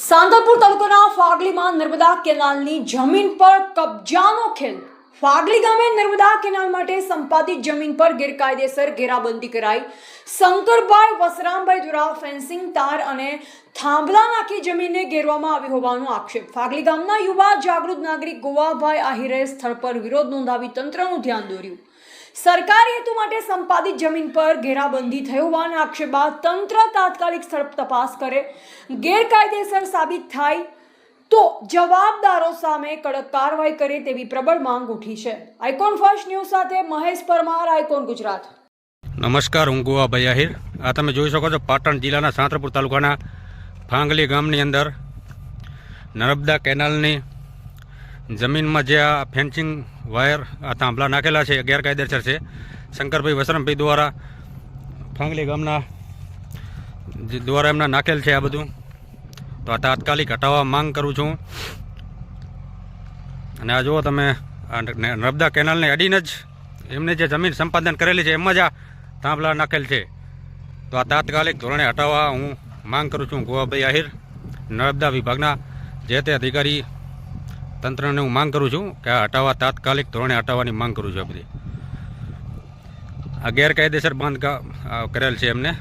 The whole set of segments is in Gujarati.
સાંતલપુર તાલુકાના ફાગલીમાં નર્મદા કેનાલની જમીન પર કબજાનો ખેલ। ફાગલી ગામે નર્મદા કેનાલ માટે સંપાદિત જમીન પર ગેરકાયદેસર ઘેરાબંધી કરાઈ। શંકરભાઈ વસરામભાઈ દ્વારા ફેન્સિંગ તાર અને થાંભલા નાખી જમીનને ઘેરવામાં આવી હોવાનો આક્ષેપ। ફાગલી ગામના યુવા જાગૃત નાગરિક ગોવાભાઈ આહિરે સ્થળ પર વિરોધ નોંધાવી તંત્રનું ધ્યાન દોર્યું। સરકારી હેતુ માટે સંપાદિત જમીન પર ઘેરાબંધી થઈ હોવાના આક્ષેપ બાદ તંત્ર તાત્કાલિક સ્થળ તપાસ કરે। ગેરકાયદેસર સાબિત થાય તો જવાબદારો સામે કડક કાર્યવાહી કરે તેવી પ્રબળ માંગ ઉઠી છે। આઇકોન ફર્સ્ટ ન્યૂઝ સાથે મહેશ પરમાર, આઇકોન ગુજરાત। નમસ્કાર, હું ગોવાભાઈ આહિર। આ તમે જોઈ શકો છો પાટણ જિલ્લાના સાંતલપુર તાલુકાના ફાંગલી ગામની અંદર નર્મદા કેનાલની જમીનમાં જે આ ફેન્સિંગ વાયર આ થાંભલા નાખેલા છે ગેરકાયદેસર છે। શંકરભાઈ વસરામભાઈ દ્વારા ફાંગલી ગામના દ્વારા એમના નાખેલ છે આ બધું, તો આ તાત્કાલિક હટાવવા માંગ કરું છું। અને આ જુઓ તમે, આ નર્મદા કેનાલને અડીને જ એમને જે જમીન સંપાદન કરેલી છે એમાં જ આ થાંભલા નાખેલ છે, તો આ તાત્કાલિક ધોરણે હટાવવા હું માંગ કરું છું। ગોવાભાઈ આહિર, નર્મદા વિભાગના જે તે અધિકારી તંત્રને હું માંગ કરું છું કે આ હટાવવા તાત્કાલિક ધોરણે હટાવવાની માંગ કરું છું। આ બધી આ ગેરકાયદેસર બાંધકામ કરેલ છે, એમને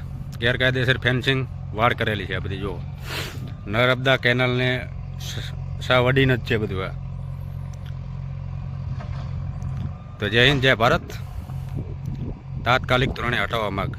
ગેરકાયદેસર ફેન્સિંગ વાડ કરેલી છે આ બધી। જુઓ, નર્મદા કેનાલને સાવ અડીને જ છે બધું આ। તો જય હિન્દ, જય ભારત। તાત્કાલિક ધોરણે હટાવવા માંગ।